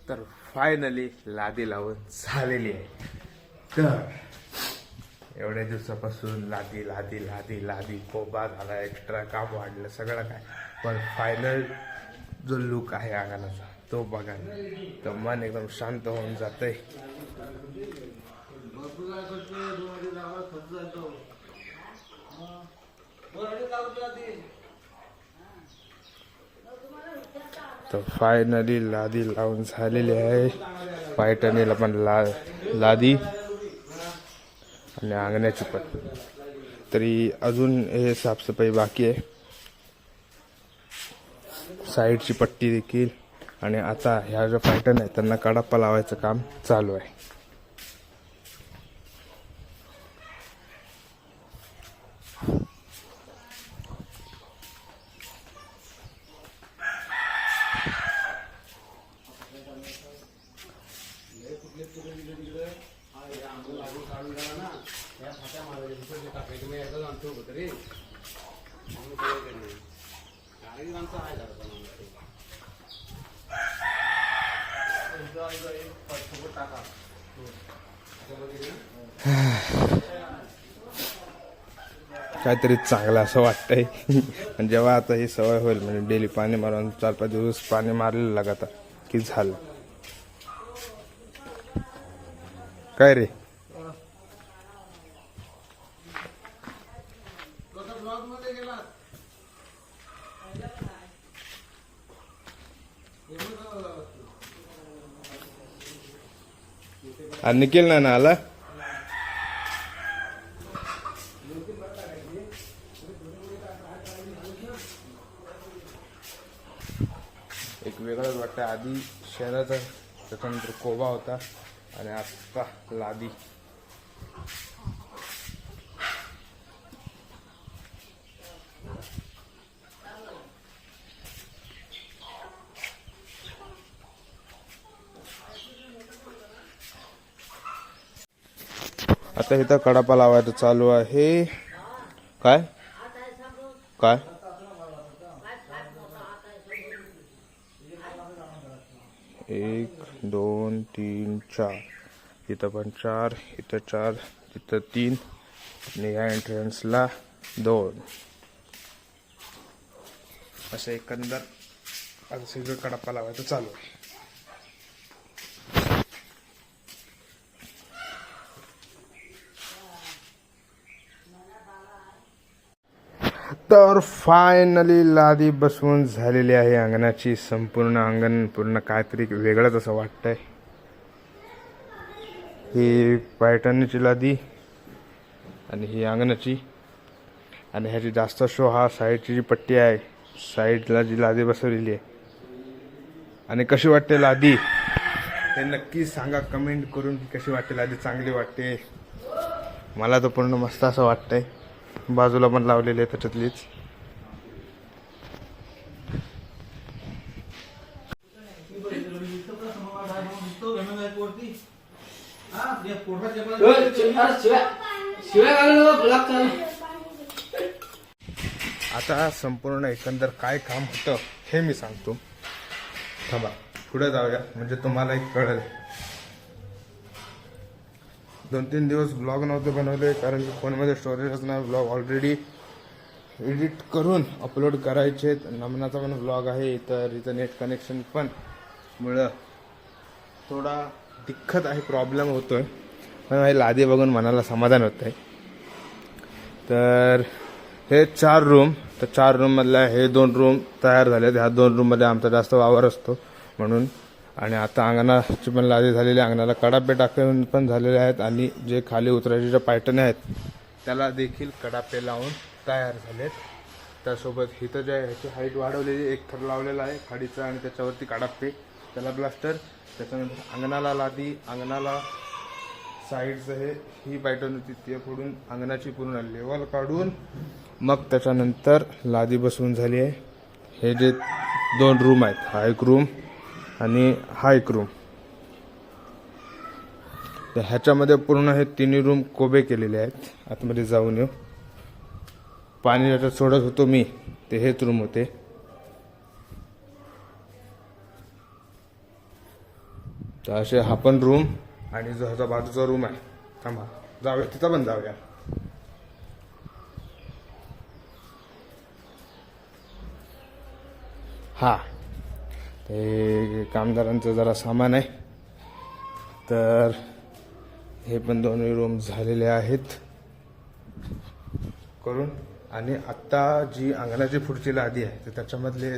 तर फायनली लादी लावून झालेली आहे. तर एवढ्या दिवसापासून लादी लादी लादी लादी कोबा झाला, एक्स्ट्रा काम वाढलं सगळं काय, पण फायनल जो लुक आहे अंगणाचा तो बघा तर मन एकदम शांत होऊन जातंय. तर फायनली लादी लावून झालेली आहे. पैठणीला पण लादी आणि अंगणाची पण. तरी अजून हे साफसफाई बाकी आहे, साईडची पट्टी देखील. आणि आता ह्या ज्या पैठण आहेत त्यांना कडाप्पा लावायचं काम चालू आहे. काहीतरी चांगलं असं वाटतंय. आणि जेव्हा आता ही सवय होईल, म्हणजे डेली पाणी मारून 4-5 दिवस पाणी मारलेलं लगातार की झालं. काय रे निखिल ना आला. एक वेगळंच वाटतं. आधी शहराचा, त्याच्यानंतर कोबा होता आणि आता लादी. आता इथं कडापा लावायचं चालू आहे. काय काय 1 2 3 4, इथं पण 4, इथं 4, तिथं 3 आणि ह्या एंट्रन्सला 2. असं एकंदर आता सगळं कडापा लावायचं चालू आहे. तर फायनली लादी बसवून झालेली आहे अंगणाची. संपूर्ण अंगण पूर्ण काहीतरी वेगळंच असं वाटतंय. ही पैठणीची लादी आणि ही अंगणाची. आणि ह्याची जास्त शो हा साईडची जी पट्टी आहे, साईडला जी लादी बसवलेली आहे. आणि कशी वाटते लादी हे नक्की सांगा कमेंट करून की कशी वाटते लादी. चांगली वाटते, मला तर पूर्ण मस्त असं वाटतंय. बाजूला पण लावलेली आहे त्याच्यातलीच. आता संपूर्ण एकंदर काय काम होतं हे मी सांगतो. थांबा पुढे जाऊया म्हणजे तुम्हाला एक कळेल. 2-3 दिवस ब्लॉग नव्हते बनवले कारण की फोनमध्ये स्टोरेजच नाही. ब्लॉग ऑलरेडी एडिट करून अपलोड करायचे. नमनाचा पण ब्लॉग आहे, तर इथं नेट कनेक्शन पण मुळे थोडा दिक्कत आहे, प्रॉब्लेम होतोय. पण हे लादी बघून मनाला समाधान होत आहे. तर हे 4 रूम, तर 4 रूममधल्या हे 2 रूम तयार झाले. ह्या 2 रूममध्ये आमचा जास्त वावर असतो म्हणून. आणि आता अंगणाची पण लादी झालेली आहे. अंगणाला कडापे टाकून पण झालेले आहेत. आणि जे खाली उतरायचे ज्या पैठणी आहेत त्याला देखील कडापे लावून तयार झालेत. त्यासोबत इथं जे ह्याची हाईट वाढवलेली, एक थर लावलेला आहे खाडीचा आणि त्याच्यावरती कडापे, त्याला प्लास्टर. त्याच्यानंतर अंगणाला लादी, अंगणाला साईडचं हे ही पैठण होती ते फोडून अंगणाची पूर्ण लेवल काढून मग त्याच्यानंतर लादी बसवून झाली आहे. हे जे 2 रूम आहेत, हा एक रूम आणि हा एक रूम, तर ह्याच्यामध्ये पूर्ण हे 3 रूम कोबे केलेले आहेत. आतमध्ये जाऊन येऊ. पाणी ज्याच्यात सोडत होतो मी ते हेच रूम होते. तर असे हा पण रूम आणि जो ह्याचा बाजूचा रूम आहे. थांबा जाऊया तिथं पण जाऊया. हा ते कामगारांचं जरा सामान आहे. तर हे पण दोन्ही रूम झालेले आहेत करून. आणि आत्ता जी अंगणाची पुढची लादी आहे तर त्याच्यामधले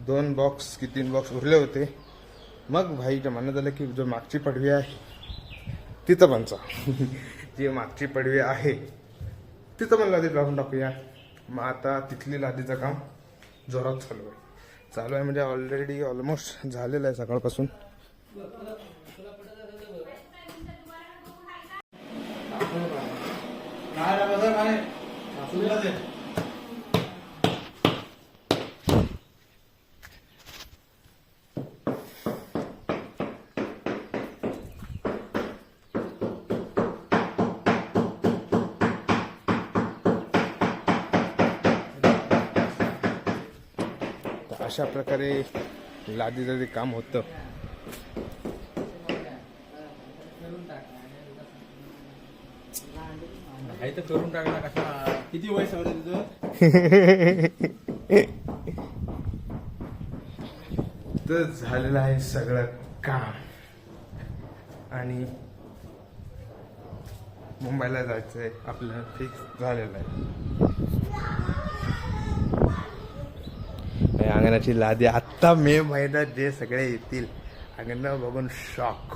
2 बॉक्स की 3 बॉक्स उरले होते. मग भाईच्या म्हणणं झालं की जो मागची पडवी आहे तिथं पण जी मागची पडवी आहे तिथं पण लादीत लावून टाकूया. मग आता तिथली लादीचं काम जोरात चालू आहे म्हणजे ऑलरेडी ऑलमोस्ट झालेलं आहे सकाळपासून. अशा प्रकारे लादीचं ते काम होतं. तर करून टाकला कसा. किती वय सवय तुझं? तर झालेलं आहे सगळं काम आणि मुंबईला जायचंय आपलं फिक्स झालेलं आहे. अंगणाची लादी आत्ता मे महिन्यात जे सगळे येतील अंगण बघून शॉक.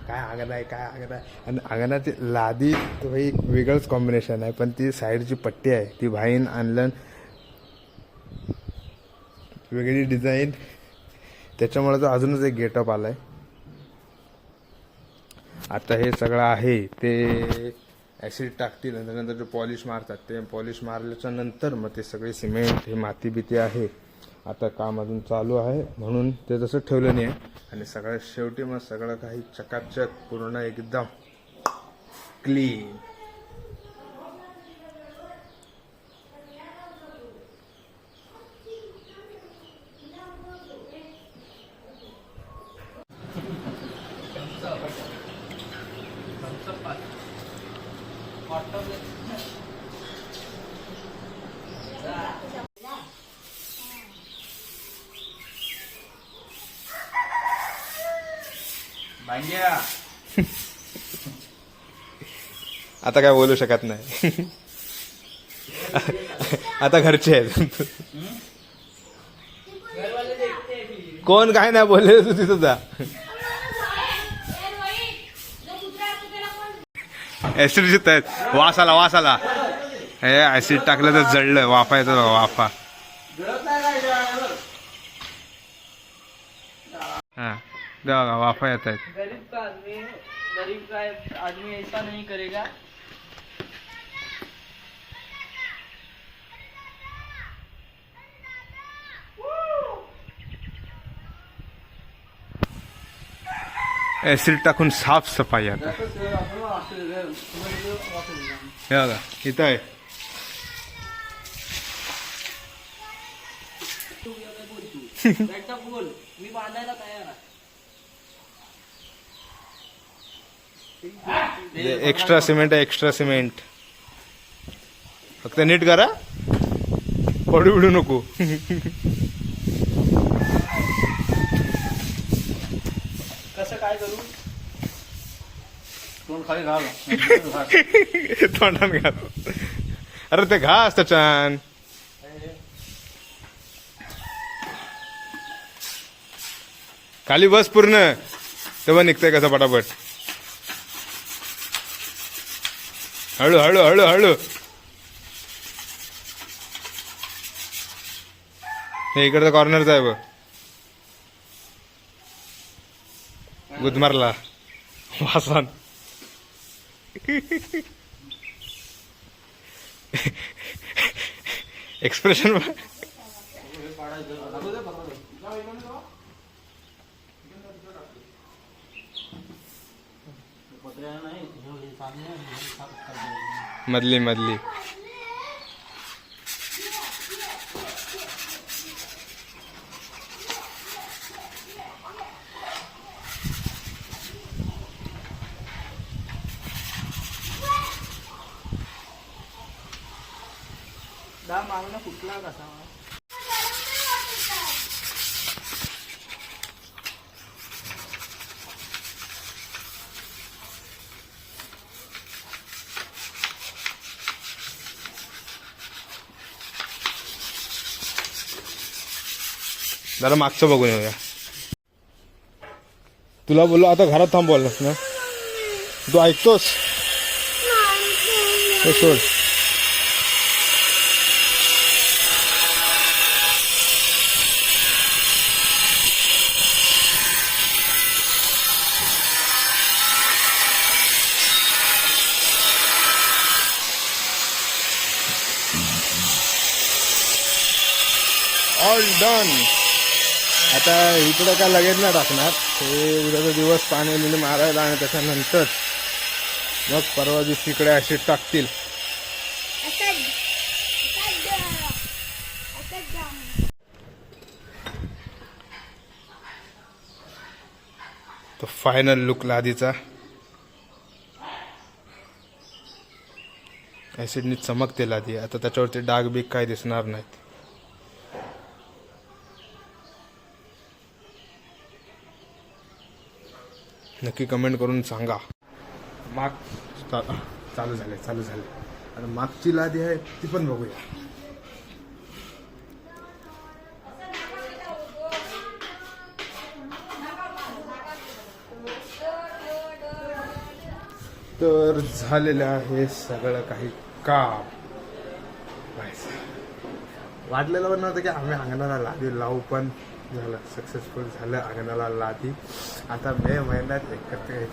काय अंगण आहे काय अंगण आहे. आणि अंगणाची लादी तो एक वेगळंच कॉम्बिनेशन आहे. पण ती साईडची पट्टी आहे ती भाईन आणलं वेगळी डिझाईन त्याच्यामुळे तो अजूनच एक गेटअप आलाय. आता हे सगळं आहे ते ॲसिड टाकतील आणि त्यानंतर जे पॉलिश मारतात ते पॉलिश मारल्याच्या नंतर मग ते सगळे सिमेंट हे माती बिती आहे. आता काम अजून चालू आहे म्हणून ते तसं ठेवलं नाही आहे. आणि सगळ्यात शेवटी मग सगळं काही चकाचक पूर्ण एकदम क्लीन. आता काय बोलू शकत नाही. आता घरचे आहेत. कोण काय नाही बोलले तू तिथं जा. ऍसिड जित आहेत वास आला. हे ऍसिड टाकलं तर जळलं. वाफा येतो वाफा. हा बघा वाफा येत आहेत. गरीब का आदमी ऐसा नहीं करेगा. ऍसिड टाकून साफ सफाई आता. हे बघा इथं आहे. बोल मी बांधायला तयार आहे. एक्स्ट्रा सिमेंट आहे एक्स्ट्रा सिमेंट. फक्त नीट करा पडू बिडू नको. कसं काय करू. तोंड खाली घाल. तोंडात घाल. अरे ते घास त्याच्यान. खाली बस पूर्ण तेव्हा निघतंय कसं पटापट. हळू हळू हळू हळू. हे इकडचा कॉर्नरचा आहे बघ. गुदमारला वासान. एक्सप्रेशन मधली मधली. मागणं फुटला कसा जरा मागचं बघून येऊया. तुला बोललो आता घरात थांब बोललास ना, तू ऐकतोस? हे सोड. All done. आता इकडं काय लगेच नाही टाकणार, ते उद्याचा दिवस पाणी बिणी मारायला आणि त्याच्यानंतर मग परवा दिवशी इकडे अशी टाकतील. तो फायनल लुक लादीचा. ऍसिडनी चमकते लादी. आता त्याच्यावरती डाग बीग काय दिसणार नाहीत. नक्की कमेंट करून सांगा. माग चालू झाले. आता मागची लादी आहे ती पण बघूया. तर झालेलं आहे सगळं काही काम. वाटलेलं पण नव्हतं की आम्ही अंगणाला लादी लावू, पण झालं, सक्सेसफुल झालं अंगणाला लादी. आता मे महिन्यात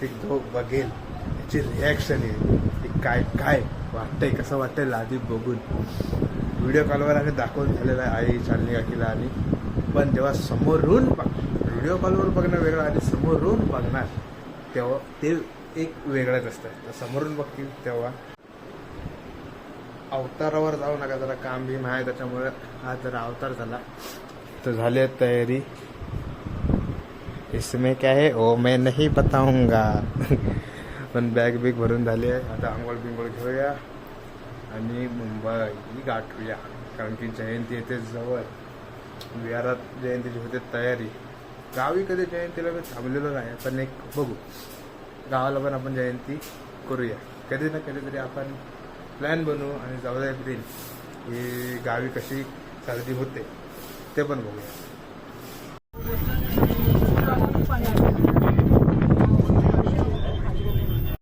एक जो बघेल त्याची रिॲक्शन येईल की काय काय वाटतंय, कसं वाटतंय लादी बघून. व्हिडिओ कॉलवर आम्ही दाखवून झालेलं आहे आई शालिनी काकीला, आणि पण जेव्हा समोरून व्हिडिओ कॉलवर बघणं वेगळं आणि समोरून बघणार तेव्हा ते एक वेगळंच असतं. तर समोरून बघतील तेव्हा. अवतारावर जाऊ नका, जरा काम बीम आहे त्याच्यामुळे हा जरा अवतार झाला. तो झाली तयारी. इसमें क्या है ओ मैं नहीं बताऊंगा. पण बॅग बिग भरून झाली आहे. आता आंघोळ बिंघोळ घेऊया आणि मुंबई गाठूया, कारण की जयंती येते जवळ. विहारात जयंतीची होते तयारी. गावी कधी जयंतीला मी थांबलेलो नाही, पण एक बघू गावाला पण आपण जयंती करूया कधी ना कधीतरी. आपण प्लॅन बनवू आणि जाऊया एप्रिल ही गावी कशी सर्दी होते ते पण बघूया.